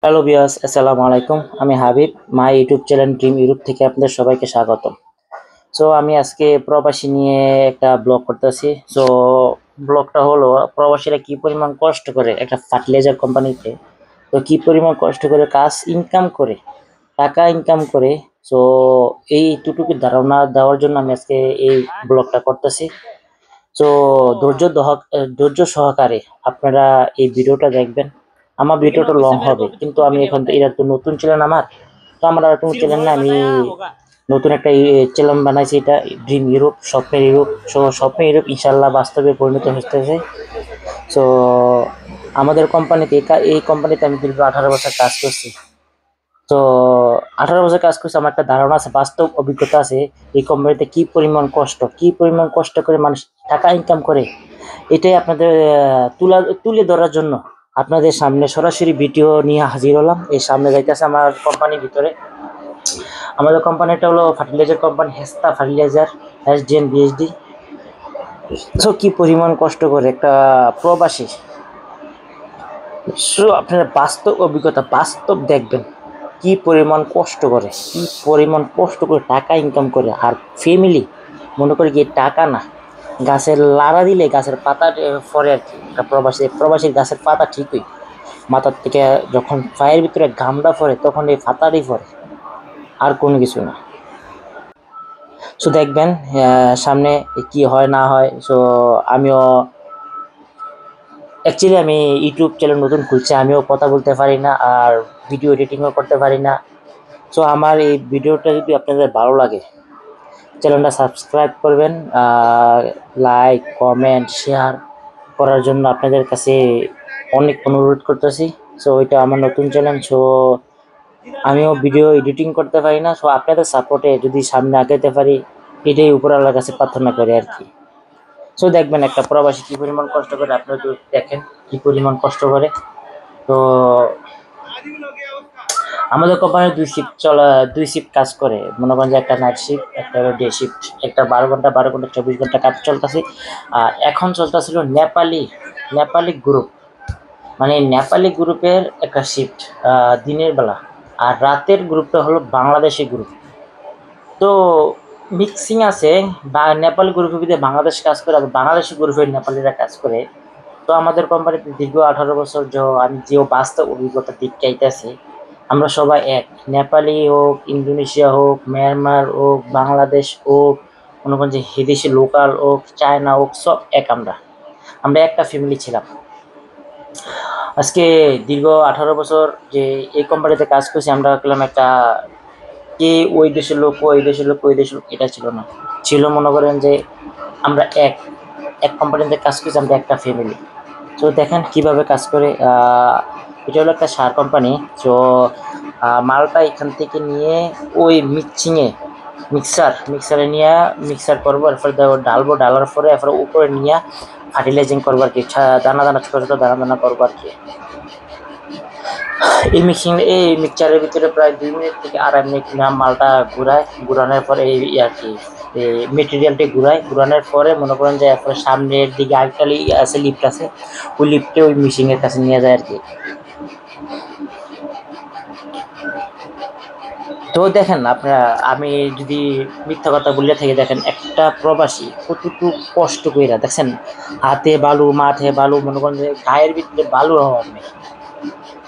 Hello viewers, আসসালামু আলাইকুম। আমি Habib, my YouTube channel dream Europe থেকে আপনাদের সবাইকে স্বাগতম। সো আমি আজকে প্রবাসী নিয়ে একটা ব্লগ করতেছি। সো ব্লগটা হলো প্রবাসীরা কি পরিমাণ কষ্ট করে একটা ফার্টিলাইজার কোম্পানিতে, তো কি পরিমাণ কষ্ট করে কাজ ইনকাম করে, টাকা ইনকাম করে। সো এইটুকু ধারণা দেওয়ার জন্য আমি আজকে এই ব্লগটা করতেছি। সো ধৈর্য সহকারে আপনারা এই ভিডিওটা দেখবেন। আমার ভিডিওটা লং হবে, কিন্তু আমি এখন তো এটা তো নতুন চ্যানেল আমার, তো আমার আর কোনো চ্যানেল না। আমি নতুন একটা চ্যানেল বানাইছি, এটা ড্রিম ইউরোপ, স্বপ্নের ইউরোপ। সো স্বপ্নের ইউরোপ ইনশাল্লাহ বাস্তবে পরিণত হতেছে। সো আমাদের কোম্পানিতে এই কোম্পানিতে আমি দীর্ঘ 18 বছর কাজ করছি। তো 18 বছর কাজ করছি, আমার একটা ধারণা আছে, বাস্তব অভিজ্ঞতা আছে এই কোম্পানিতে কি পরিমাণ কষ্ট করে মানুষ টাকা ইনকাম করে। এটাই আপনাদের তুলে ধরার জন্য আপনাদের সামনে সরাসরি ভিডিও নিয়ে হাজির হলাম। এই সামনে যাইতেছে আমার কোম্পানির ভিতরে। আমাদের কোম্পানিটা হলো fertilizer company, Hesta fertilizer, SDN BSD. So কি পরিমাণ কষ্ট করে একটা প্রবাসী, সো আপনারা বাস্তব অভিজ্ঞতা বাস্তব দেখবেন কি পরিমাণ কষ্ট করে টাকা ইনকাম করে। আর ফ্যামিলি, মনে করি কি টাকা না, গাছের লাড়া দিলে গাছের পাতা ফরে আর কি। একটা প্রবাসীর গাছের পাতা ঠিকই মাথার থেকে যখন পায়ের ভিতরে ঘামটা পড়ে তখন এই পাতারই পড়ে, আর কোনো কিছু না। সো দেখবেন সামনে কি হয় না হয়। সো আমিও অ্যাকচুয়ালি আমি ইউটিউব চ্যানেল নতুন খুলছি, আমিও কথা বলতে পারি না আর ভিডিও এডিটিংও করতে পারি না। সো আমার এই ভিডিওটা যদি আপনাদের ভালো লাগে, চ্যানেলটা সাবস্ক্রাইব করবেন, লাইক কমেন্ট শেয়ার করার জন্য আপনাদের কাছে অনেক অনুরোধ করতেছি। সো এটা আমার নতুন চ্যানেল। সো আমিও ভিডিও এডিটিং করতে পারি না। সো আপনাদের সাপোর্টে যদি সামনে আগাইতে পারি, এটাই উপরওয়ালার কাছে প্রার্থনা করি আর কি। সো দেখবেন একটা প্রবাসী কি পরিমাণ কষ্ট করে, আপনারা তো দেখেন কি পরিমাণ কষ্ট করে। তো আমাদের কোম্পানির দুই শিফট কাজ করে। মনে করেন যে একটা নাইট শিফট, একটা ডে শিফট, একটা 12 ঘন্টা 12 ঘন্টা 24 ঘন্টা কাজ চলতেছে। আর এখন চলতেছিল নেপালি গ্রুপ, মানে নেপালি গ্রুপের একটা শিফট দিনের বেলা, আর রাতের গ্রুপটা হলো বাংলাদেশি গ্রুপ। তো মিক্সিং আছে, বা নেপালি গ্রুপের ভিতরে বাংলাদেশ কাজ করে, আবার বাংলাদেশি গ্রুপের নেপালিরা কাজ করে। তো আমাদের কোম্পানিতে দীর্ঘ 18 বছর আমি যে বাস্তব অভিজ্ঞতা দিক চাইতেছি, আমরা সবাই এক। নেপালি হোক, ইন্দোনেশিয়া হোক, মিয়ানমার হোক, বাংলাদেশ হোক, মনে করেন যে বিদেশি লোকাল হোক, চায়না হোক, সব এক। আমরা একটা ফ্যামিলি ছিলাম। আজকে দীর্ঘ 18 বছর যে এই কোম্পানিতে কাজ করছি, আমরা পেলাম একটা, কে ওই দেশের লোক, ওই দেশের লোক, ওই দেশের লোক, এটা ছিল না। ছিল মনে করেন যে আমরা এক এক কোম্পানিতে কাজ করছি, আমরা একটা ফ্যামিলি। তো দেখেন কিভাবে কাজ করে। এটা হলো একটা সার কোম্পানি। তো মালটা এখান থেকে নিয়ে ওই মিক্সারে নিয়ে মিক্সার করবো, এরপরে ডালবো, ডালার পরে এরপরে উপরে নিয়ে ফার্টিলাইজিং করবো আর কি। দানা দানা ছোটো ছোটো দানা দানা করবো আর কি। এই মিক্সচারের ভিতরে প্রায় 2 মিনিট থেকে 2.5 মিনিট মালটা ঘুরানোর পরে এই আর কি মেটেরিয়ালটি ঘুরানোর পরে মনে করেন যে এরপরে সামনের দিকে আরেকটা আছে, লিফট আছে, ওই লিফটে ওই মেশিনের কাছে নিয়ে যায় আর কি। তো দেখেন আপনারা, আমি যদি মিথ্যা কথা বলে থাকি, দেখেন একটা প্রবাসী কতটুকু কষ্ট কইরা, দেখছেন হাতে বালু মাঠে বালু, মনে করেন যে গায়ের ভিতরে বালু হওয়ার নেই,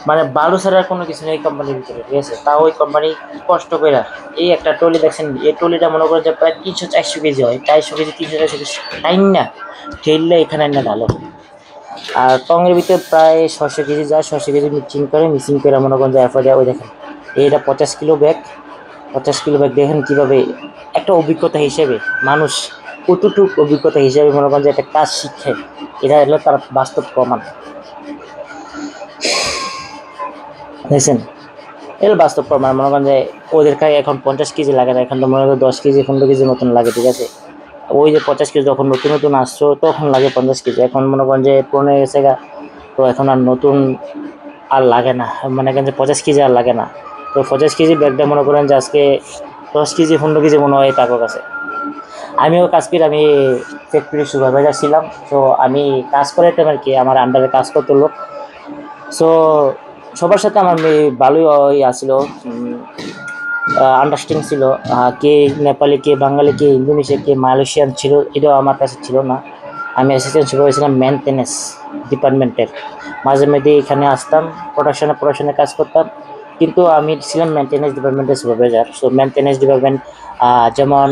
মানে বালু ছাড়া কোনো কিছু নেই কোম্পানির ভিতরে, ঠিক আছে। তাও ওই কোম্পানি কষ্ট করে এই একটা ট্রলি দেখছেন, এই ট্রলিটা মনে করেন যে প্রায় 300-400 কেজি হয়, 400 কেজি 300-400 কেজি টাইম না ঠেললে এখানে না ঢালো। আর টঙের ভিতরে প্রায় 600 কেজি যায়, 600 কেজি মিক্সিং করে মনে করেন যে এরপরে ওই দেখেন এইটা 50 কিলো ব্যাগ, 50 কিলো ব্যাগ। দেখেন কিভাবে একটা অভিজ্ঞতা হিসেবে মানুষ কতটুকু অভিজ্ঞতা হিসেবে মনে করেন যে একটা কাজ শিখে, এটা হলো তার বাস্তব প্রমাণ, দেখছেন। এর বাস্তব প্রমাণ। মনে করেন যে ওদের কাছে এখন 50 কেজি লাগে না, এখন তো মনে করেন 10 কেজি 15 কেজির মতন লাগে, ঠিক আছে। ওই যে 50 কেজি যখন নতুন নতুন আসছো তখন লাগে 50 কেজি, এখন মনে করেন যে পুরনো গেছে গা, তো এখন আর নতুন আর লাগে না, মনে করেন যে 50 কেজি আর লাগে না। তো 50 কেজি ব্যাগটা মনে করেন যে আজকে 10 কেজি 15 কেজি মনে হয় তার কাছে। আমিও কাজ করি, আমি ফ্যাক্টরি সুপারভাইজার ছিলাম। তো আমি কাজ করাইতাম আর কি, আমার আন্ডারে কাজ করতো লোক। সো সবার সাথে আমার ভালোই আসছিল, আন্ডারস্ট্যান্ডিং ছিল। কে নেপালি, কে বাঙালি, কে ইন্দোনেশিয়া, কে মালয়েশিয়ান ছিল, এটাও আমার কাছে ছিল না। আমি অ্যাসিস্ট্যান্ট সুপারভাইজার ছিলাম মেনটেন্যান্স ডিপার্টমেন্টের। মাঝে মধ্যে এখানে আসতাম, প্রোডাকশনে কাজ করতাম, কিন্তু আমি ছিলাম মেনটেন্যান্স ডিপার্টমেন্টের সুপারভাইজার। সো মেনটেন্যান্স ডিপার্টমেন্ট যেমন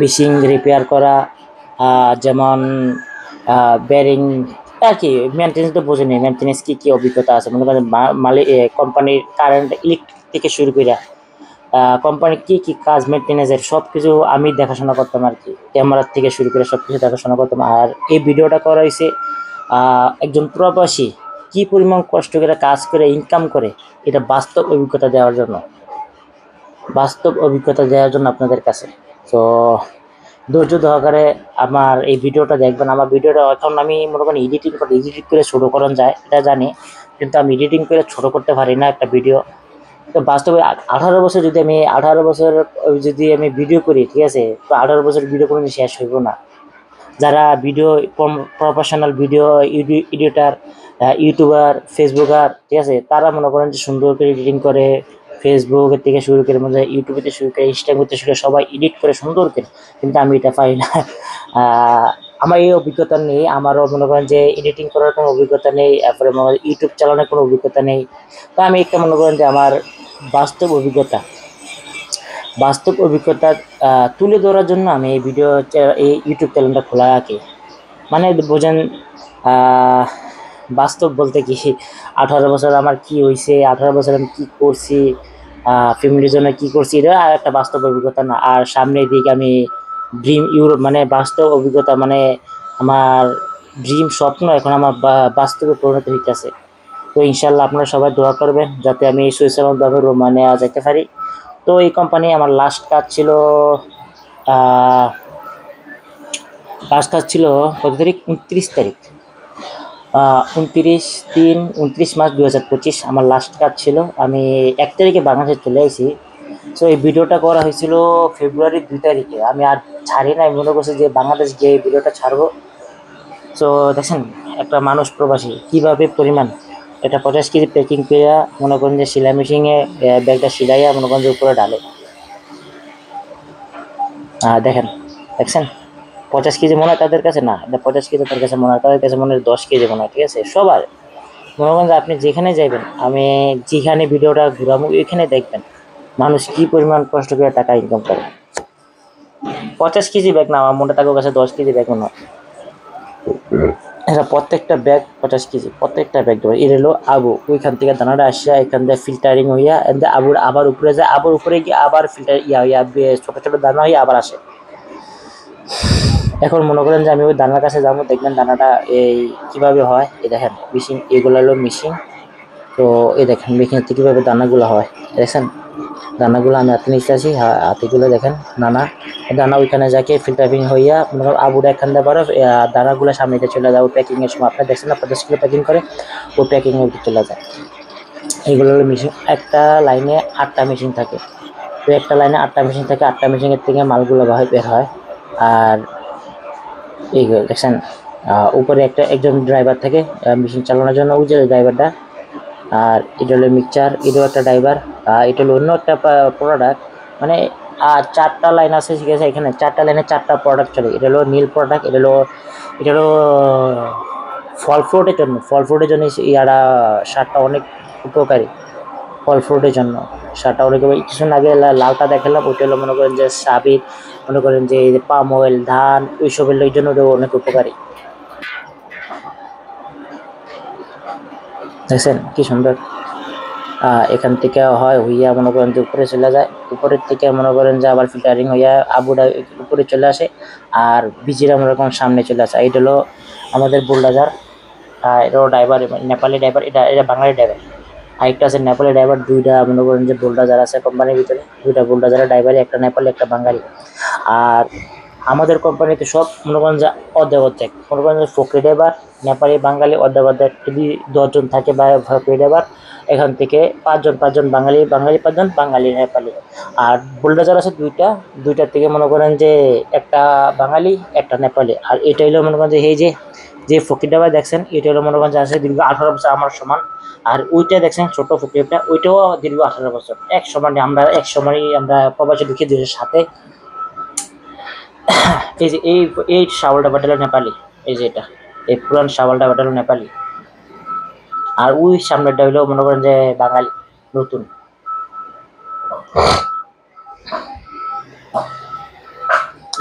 মেশিন রিপেয়ার করা, যেমন বেরিং আর কি। মেনটেন্যান্স তো বোঝেনি, মেনটেন্যান্স কী কী অভিজ্ঞতা আছে মনে করেন, মালিক কোম্পানির কারেন্ট ইলেকট্রিক থেকে শুরু করে কোম্পানির কী কী কাজ মেনটেন্যান্সের সব কিছু আমি দেখাশোনা করতাম আর কি। ক্যামেরার থেকে শুরু করে সব কিছু দেখাশোনা করতাম। আর এই ভিডিওটা করা হয়েছে একজন প্রবাসী কী পরিমাণ কষ্ট করে কাজ করে ইনকাম করে, এটা বাস্তব অভিজ্ঞতা দেওয়ার জন্য, আপনাদের কাছে। তো ধৈর্য সহকারে আমার এই ভিডিওটা দেখবেন। আমার ভিডিওটা এখন আমি মনে করেন এডিট করে ছোটো করানো যায় এটা জানি, কিন্তু আমি এডিটিং করে ছোটো করতে পারি না একটা ভিডিও। তো বাস্তবে 18 বছর যদি আমি ভিডিও করি, ঠিক আছে, তো 18 বছর ভিডিও কোনো শেষ হইব না। যারা video professional video editor, YouTuber, Facebooker, ঠিক আছে, তারা মনে করেন যে সুন্দর করে এডিটিং করে, ফেসবুকের থেকে শুরু করে মনে হয় ইউটিউব থেকে শুরু করে ইনস্টাগ্রাম থেকে শুরু করে সবাই এডিট করে সুন্দর করে, কিন্তু আমি এটা পারি না। আমার এই অভিজ্ঞতা নেই, আমারও মনে করেন যে এডিটিং করার কোনো অভিজ্ঞতা নেই, তারপরে ইউটিউব চালানোর কোনো অভিজ্ঞতা নেই। তো আমি একটা মনে করেন যে আমার বাস্তব অভিজ্ঞতা তুলে ধরার জন্য আমি এই ইউটিউব চ্যানেলটা খোলা রাখি। মানে বোঝেন, বাস্তব বলতে কি, 18 বছর আমার কি হয়েছে, 18 বছর আমি কি করছি, ফ্যামিলির জন্য কি করছি, এটা আর একটা বাস্তব অভিজ্ঞতা না। আর সামনের দিকে আমি ড্রিম ইউরোপ, মানে বাস্তব অভিজ্ঞতা, মানে আমার ড্রিম স্বপ্ন এখন আমার বাস্তবে পরিণত হইতেছে। তো ইনশাল্লাহ আপনারা সবাই দোয়া করবেন যাতে আমি সুইজারল্যান্ডভাবে রোমানিয়া যেতে পারি। তো এই কোম্পানি আমার লাস্ট কাজ ছিল কত তারিখ, 29 তারিখ, 29 মার্চ 2025 আমার লাস্ট কাজ ছিল। আমি 1 তারিখে বাংলাদেশে চলে আসি। সো এই ভিডিওটা করা হয়েছিল ফেব্রুয়ারি 2 তারিখে। আমি আর ছাড়ি নাই, মনে করছি যে বাংলাদেশ গিয়ে এই ভিডিওটা ছাড়বো। সো দেখছেন একটা মানুষ প্রবাসী কীভাবে পরিমাণ, এটা 50 কেজি প্যাকিং করে মনে করেন যে সেলাই মেশিনে ব্যাগটা সিলাইয়া মনে করেন যে উপরে ডালে। দেখছেন 50 কেজি মনে হয় তাদের কাছে, না এটা 50 কেজি তাদের কাছে মনে হয়, তাদের কাছে মনে হয় 10 কেজি মনে হয়, ঠিক আছে। সবার মনে করেন যে আপনি যেখানে যাবেন, আমি যেখানে ভিডিওটা ঘুরাবো এখানে দেখবেন মানুষ কি পরিমাণ কষ্ট করে টাকা ইনকাম করে। 50 কেজি ব্যাগ না, আমার মনে তাদের কাছে 10 কেজি ব্যাগ মনে হয়। এটা প্রত্যেকটা ব্যাগ 50 কেজি, প্রত্যেকটা ব্যাগ দেবো। এর হলো আবু, ওইখান থেকে দানাটা আসিয়া এখান থেকে ফিল্টারিং হইয়া আবুর আবার উপরে যায়, আবার উপরে গিয়ে আবার ফিল্টার হইয়া ছোটো ছোটো দানা হইয়া আবার আসে। এখন মনে করেন যে আমি ওই দানার কাছে যাবো, দেখবেন দানাটা এই কীভাবে হয়। এই দেখেন মেশিন, এগুলো হলো মেশিন। তো এই দেখেন মেশিনের কীভাবে দানাগুলো হয়, দেখেন দানাগুলো আমি হাতে নিচে আসি, হাতিগুলো দেখেন দানা ওইখানে যাকে ফিল্টারিং হইয়া মনে করেন আবুরা এখান থেকে বরফ দানাগুলো সামনে চলে যায়। ওই প্যাকিংয়ের সময় আপনার দেখছেন না 50 কিলো প্যাকিং করে, ওই প্যাকিংয়ে চলে যায়। এইগুলো হলো মেশিন। একটা লাইনে 8টা মেশিন থাকে। তো একটা লাইনে 8টা মেশিন থাকে, 8টা মেশিনের থেকে মালগুলো বের হয়। আর এইগুলো দেখছেন উপরে একজন ড্রাইভার থাকে মেশিন চালানোর জন্য, ওই যে ড্রাইভারটা। আর এটা হলো মিক্সচার, এটাও একটা ড্রাইভার। এটা হলো অন্য একটা প্রোডাক্ট, মানে 4টা লাইন আছে, ঠিক আছে। এখানে 4টা লাইনে 4টা প্রোডাক্ট চলে। এটা হলো নীল প্রোডাক্ট, এটা হলো ফল ফ্রুটের জন্য ইয়ারা সারটা অনেক উপকারী। ফল ফ্রুটের জন্য সারটা অনেক, কিছুদিন আগে লালটা দেখালাম, ওইটা হলো মনে করেন যে সাবিত, মনে করেন যে পাম অয়েল, ধান, ওইসবের জন্য অনেক উপকারী। দেখছেন কি সুন্দর। এখান থেকে হয় হইয়া মনে করেন যে উপরে চলে যায়, উপরের থেকে মনে করেন যে আবার ফিল্টারিং হইয়া আবুটা উপরে চলে আসে, আর বিজিরা মনে করেন সামনে চলে আসে। এটা হলো আমাদের বুলডোজার। এটাও ড্রাইভার, নেপালি ড্রাইভার, এটা বাঙালি ড্রাইভার। আরেকটা আছে নেপালি ড্রাইভার। দুইটা মনে করেন যে বুলডোজার আছে কোম্পানির ভিতরে, দুইটা বুলডোজারের ড্রাইভারই, একটা নেপালি একটা বাঙালি। আর আমাদের কোম্পানিতে সব মনে করেন যে অর্ধেক মনে করেন যে ফকরি ড্রাইভার, নেপালি বাঙালি অর্ধেক যদি 10 জন থাকে বা ফকরি ড্রাইভার, এখান থেকে 5 জন বাঙালি 5 জন বাঙালি নেপালি। আর বুলডোজার আছে দুইটার থেকে মনে করেন যে একটা বাঙালি একটা নেপালি। আর এটা হলো মনে করেন যে এই যে ফকির ড্রাইভার দেখছেন, এটা হলো মনে করেন যে আছে দীর্ঘ 18 বছর আমার সমান আর ওইটা দেখছেন ছোট ফকলিপটা, ওইটাও দীর্ঘ 18 বছর। এক সময় আমরা প্রবাসী ঢুকি 2007-এ। এই যে এই শাওলটা বাটালো নেপালি, এই যে এই পুরান শাওলটা বাটালো নেপালি। আর ওই সামনেটা হইলো মনে করেন যে বাঙালি নতুন।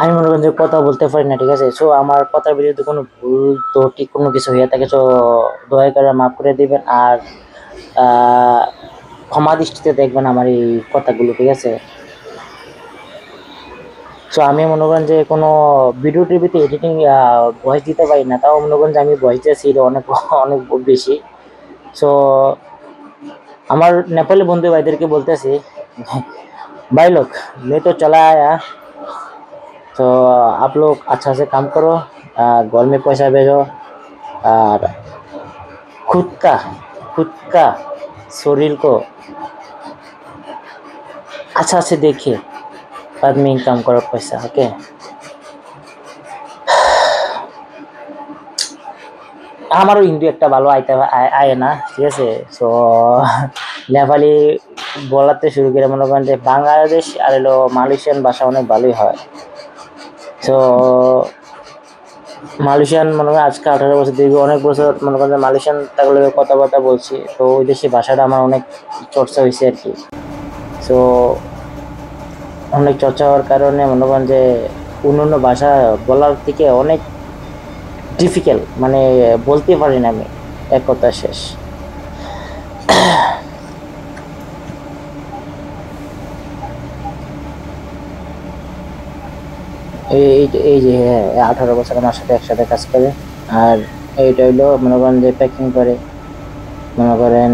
আমি মনে করেন যে কথা বলতে পারি না, ঠিক আছে। সো আমার কথার বিরুদ্ধে কোনো ভুল তো ঠিক কোনো কিছু হয়ে থাকে, তো দয়া করে মাফ করে দিবেন। আর ক্ষমা দৃষ্টিতে দেখবেন আমার এই কথাগুলো, ঠিক আছে। সো আমি মনে করেন যে কোনো ভিডিও টিভিতে এডিটিং ভয়েস দিতে পারি না, তাও মনে করেন যে আমি ভয়েস দিয়েছি অনেক অনেক বেশি। সো আমার নেপালি বন্ধু ভাইদেরকে বলতেছি, भाई लोग मैं तो चला आया, तो आप लोग अच्छा से काम करो, घर में पैसा भेजो, और खुद का खुद का शरीर को अच्छा से देखिए, बाद में इनकम करो पैसा, ओके। আমারও হিন্দি একটা ভালো আয় না, ঠিক আছে। সো নেপালি বলাতে শুরু করে মনে করেন যে বাংলাদেশ আর হলো মালয়েশিয়ান ভাষা অনেক ভালোই হয়। সো মালয়েশিয়ান মনে করেন আজকে 18 বছর দীর্ঘ অনেক বছর মনে করেন যে মালয়েশিয়ান তাগুলো কথাবার্তা বলছি, তো ওই দেশি ভাষাটা আমার অনেক চর্চা হয়েছে আর কি। সো অনেক চর্চা হওয়ার কারণে মনে করেন যে অন্য ভাষা বলার থেকে অনেক ডিফিকাল্ট, মানে বলতে পারি না আমি, এক কথা শেষ। এই যে 18 বছর আমার সাথে একসাথে কাজ করে। আর এইটা হইলো মনে করেন যে প্যাকিং করে, মনে করেন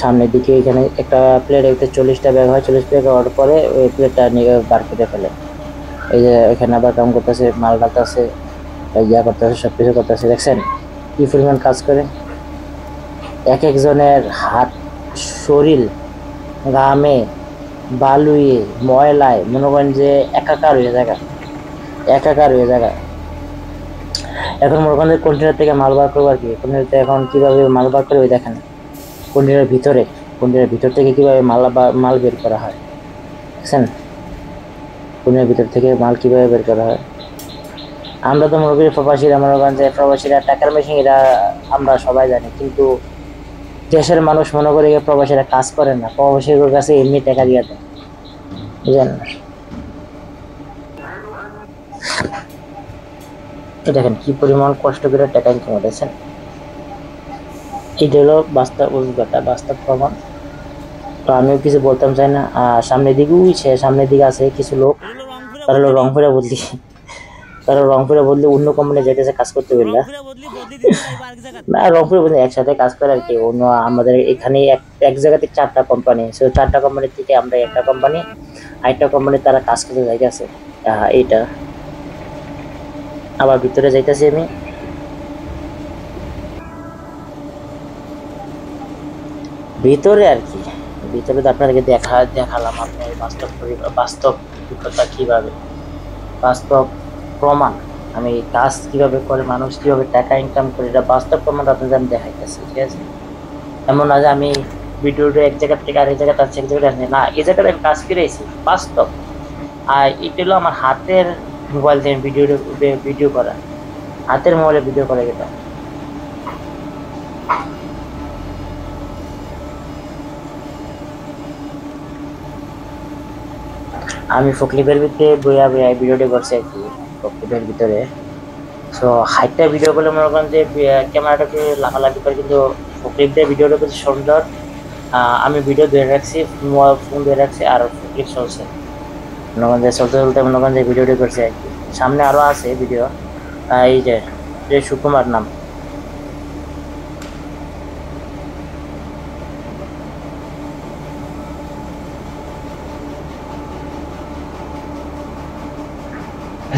সামনের দিকে এখানে একটা প্লেটে 40টা ব্যাগ হয়, 40 ব্যাগ হওয়ার পরে ওই প্লেটটা নিয়ে বার করে ফেলে। এই যে এখানে আবার কাম করতেছে, মাল ডালতেছে, ইয়া করতেছে, সব কিছু করতেছে। দেখছেন কি পরিমাণ কাজ করে। এক একজনের হাত, শরীর ঘামে, বালুয়ে, ময়লায় মনে করেন যে একাকার হয়ে যায়। এখন মনে করেন যে কন্টেনার থেকে মাল বার করবো আর কি। কন্টেনারতে এখন কিভাবে মাল বার করে ওই দেখেন, কন্টেনার ভিতর থেকে কিভাবে মাল বের করা হয়, দেখছেন কন্টেনার ভিতর থেকে মাল কিভাবে বের করা হয়। আমরা তো মনে করি প্রবাসীরা, মনে করেন যে প্রবাসীরা টাকার মেশিন, এরা আমরা সবাই জানি, কিন্তু দেশের মানুষ মনে করে প্রবাসীরা কাজ করে না, প্রবাসীদের কাছে এমনি টাকা দিয়ে দেয়, বুঝলেন। দেখেন কি পরিমাণ কষ্ট করে টাকা ইনকাম করেছেন। এটা হলো বাস্তব অভিজ্ঞতা, বাস্তব প্রমাণ। তো আমিও কিছু বলতাম চাই না। সামনের দিকে আছে কিছু লোক, তারা হলো রংপুরে বদলি অন্য কোম্পানি যাইতেছে কাজ করতে বললে না, রংপুরে বদলি একসাথে কাজ করে আর কি। অন্য আমাদের এখানে এক জায়গাতে 4টা কোম্পানি, সো 4টা কোম্পানি থেকে আমরা একটা কোম্পানি, আরেকটা কোম্পানি তারা কাজ করতে যাইতেছে। এইটা আবার ভিতরে যাইতেছি আমি। ভিতরে আর কি, ভিতরে তো আপনাদেরকে দেখালাম আপনার বাস্তব অভিজ্ঞতা, কিভাবে বাস্তব প্রমাণ, আমি কাজ কিভাবে করে, মানুষ কিভাবে টাকা ইনকাম করে, এটা বাস্তব প্রমাণ আপনাদের আমি দেখাইতেছি, ঠিক আছে। এমন না যে আমি ভিডিওটা এক জায়গা থেকে আরেক জায়গায় এক জায়গায় আসছি না, এই জায়গাটা আমি কাজ করেছি বাস্তব। আর এটা হলো আমার হাতের মোবাইল থেকে ভিডিও করা, হাতের মোবাইলে ভিডিও করা। এটা আমি ফকলিপের ভিতরে বইয়া ভিডিওটি করছি আর কি, ফকলিপের ভিতরে। সো হাইটটা ভিডিও করলে মনে করেন যে ক্যামেরাটাকে লাফালাফি করে, কিন্তু ফকলিপ দিয়ে ভিডিওটা করছি সুন্দর। আমি ভিডিও ধরে রাখছি, ফোন ধরে রাখছি, আর ফকলিপ চলছে মনে করেন যে চলতে মনে করেন যে ভিডিওটি করছি আর কি। সামনে আরো আছে ভিডিও, এই যে সুকুমার নাম।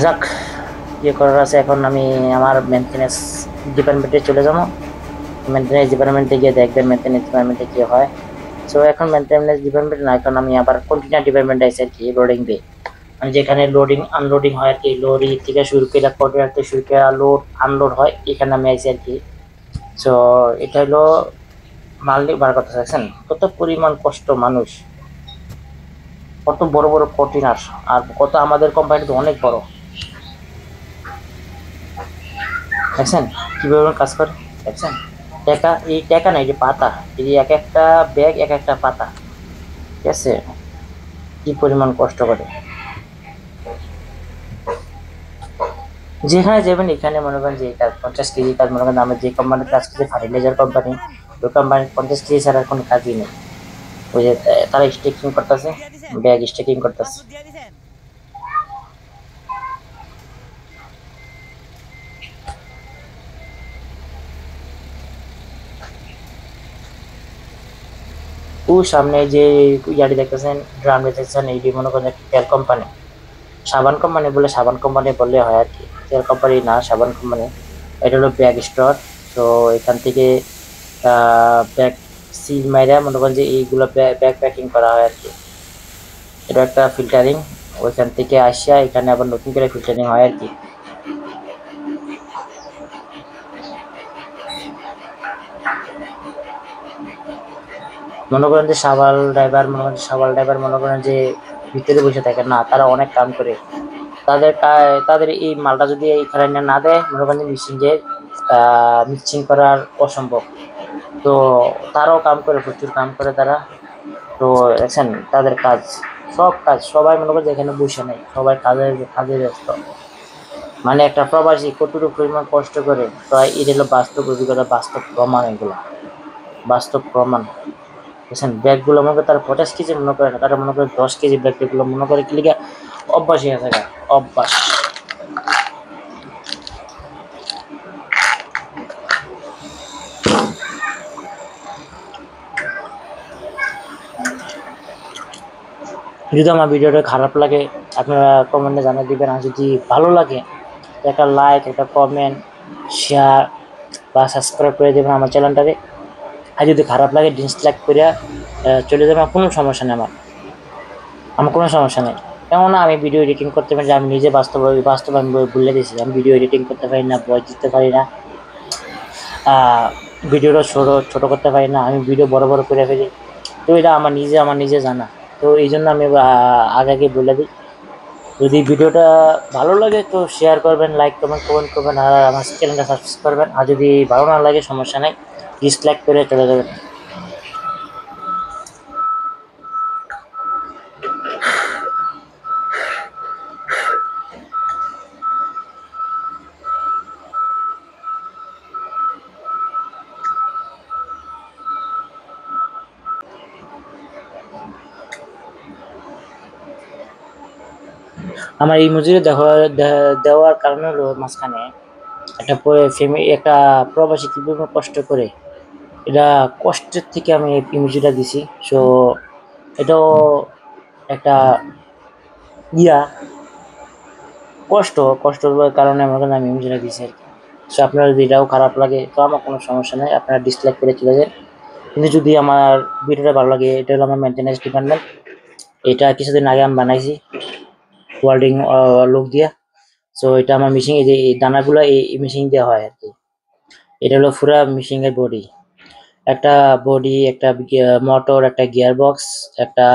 যাক, ইয়ে করার আছে। এখন আমি আমার মেনটেনেন্স ডিপার্টমেন্টে চলে যাবো। মেনটেনেন্স ডিপার্টমেন্টে গিয়ে দেখবেন মেনটেনেন্স ডিপার্টমেন্টে কি হয়। সো এখন মেনটেনেন্স ডিপার্টমেন্ট না, এখন আমি আবার কন্টেইনার ডিপার্টমেন্টে আছি আর কি, লোডিং বে, মানে যেখানে লোডিং আনলোডিং হয় আর কি। লরি থেকে শুরু করে কন্টেইনার থেকে শুরু করে লোড আনলোড হয়, এখানে আমি আছি আর কি। সো এটা হলো মাল নিয়ে বার করতেছে, দেখছেন কত পরিমাণ কষ্ট মানুষ, কত বড় বড় কন্টেনার, আর কত আমাদের কোম্পানি তো অনেক বড়, দেখছেন কিভাবে কাজ করে, দেখছেন টাকা, এই টাকা না, এই যে পাতা, এই যে এক একটা ব্যাগ এক একটা পাতা, ঠিক আছে, কি পরিমাণ কষ্ট করে। যেখানে যাবেন এখানে মনে করেন যে এই কাজ 50 কেজি কাজ, মনে করেন আমরা যে কোম্পানির কাজ করি ফার্টিলাইজার কোম্পানি, ওই কোম্পানির 50 কেজি ছাড়া কোনো কাজই নেই। ওই যে তারা স্টেকিং করতেছে, ব্যাগ স্টেকিং করতেছে। ও সামনে যে ইয়াটি দেখতেছেন, ড্রাম দেখতেছেন, এইটি মনে করেন একটা তেল কোম্পানি, সাবান কোম্পানি বলে, সাবান কোম্পানি বললে হয় আর কি, তেল কোম্পানি না, সাবান কোম্পানি। এটা হলো ব্যাগ স্টোর। তো এখান থেকে ব্যাগ সিল মাইরা মনে করেন যে এইগুলো ব্যাগ প্যাকিং করা হয় আর কি। এটা একটা ফিল্টারিং, ওইখান থেকে আসিয়া এখানে আবার নতুন করে ফিল্টারিং হয় আর কি। মনে করেন যে সাবাল ড্রাইভার মনে করেন যে ভিতরে বসে থাকে না, তারা অনেক কাম করে। তাদের এই মালটা যদি এইখানে না দেয়, মনে করেন যে মিক্সিং মিক্সিং করার অসম্ভব। তো তারাও কাম করে, প্রচুর কাম করে তারা। তো দেখছেন তাদের কাজ, সব কাজ, সবাই মনে করে যে এখানে বসে নেই, সবাই কাজে ব্যস্ত। মানে একটা প্রবাসী কতটুকু পরিমাণ কষ্ট করে, তো এটা হলো বাস্তব অভিজ্ঞতা, বাস্তব প্রমাণ, এগুলো বাস্তব প্রমাণ। বুঝছেন, ব্যাগ গুলো মনে করে তারা 50 কেজি মনে করে না, তারা মনে করে 10 কেজি ব্যাগ গুলো মনে করে কি লিগা, অভ্যাস হয়ে থাকে, অভ্যাস। যদি আমার ভিডিওটা খারাপ লাগে আপনারা কমেন্টে জানিয়ে দিবেন, আর যদি ভালো লাগে একটা লাইক, একটা কমেন্ট, শেয়ার বা সাবস্ক্রাইব করে দেবেন আমার চ্যানেলটাকে। আর যদি খারাপ লাগে ডিসলাইক করে চলে যাবেন, কোনো সমস্যা নেই, আমার কোনো সমস্যা নেই। কেননা আমি ভিডিও এডিটিং করতে পারি, আমি নিজে বাস্তব আমি বলে দিয়েছি, আমি ভিডিও এডিটিং করতে পারি না, ভয়েস দিতে পারি না, ভিডিওটা ছোট ছোট করতে পারি না, আমি ভিডিও বড় বড় করে ফেলি। তো এটা আমার নিজে জানা। তো এই জন্য আমি আগে বলে দিই, যদি ভিডিওটা ভালো লাগে তো শেয়ার করবেন, লাইক কমেন্ট করবেন, আর আমার চ্যানেলটা সাবস্ক্রাইব করবেন। আর যদি ভালো না লাগে সমস্যা নেই, ডিসলাইক করে চলে যাবেন। আমার এই মজুরি দেওয়ার কারণ হলো মাঝখানে একটা প্রবাসী কি পরিমাণ কষ্ট করে, এটা কষ্টের থেকে আমি এই ইমোজিটা দিছি। সো এটাও একটা ইয়া কষ্টর কারণে আমার কাছে আমি ইমোজিটা দিছি আর কি। সো আপনার যদি এটাও খারাপ লাগে তো আমার কোনো সমস্যা নেই, আপনারা ডিসলাইক করে চলে যান। কিন্তু যদি আমার ভিডিওটা ভালো লাগে, এটা হলো আমার মেনটেন্যান্স ডিপার্টমেন্ট, এটা কিছুদিন আগে আমি বানাইছি ওয়েল্ডিং লোক দিয়া। সো এটা আমার মেশিন, এই যে এই দানাগুলো এই মেশিন দেওয়া হয় আর কি। এটা হলো পুরা মেশিন এর বডি, একটা বডি, একটা মোটর, একটা গিয়ার বক্স, একটা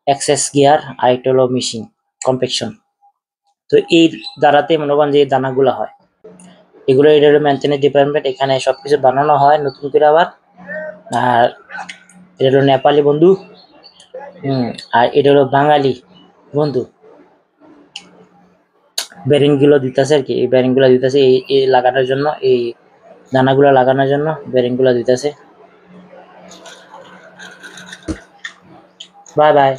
এক্সেস গিয়ার, আর একটা হলো মেশিন কম্পেকশন। তো এই দ্বারাতে মনে করেন যে এই দানাগুলো হয়, এগুলো এটা হলো মেনটেন্যান্স ডিপার্টমেন্ট, এখানে সবকিছু বানানো হয় নতুন করে আবার। আর এটা হলো নেপালি বন্ধু, আর এটা হলো বাঙালি বন্ধু, বেরিং গুলো দিতেছে আর কি, এই বেরিং গুলো দিতেছে এই লাগানোর জন্য, এই দানাগুলো লাগানোর জন্য বেরিং গুলো দিতেছে। Bye bye.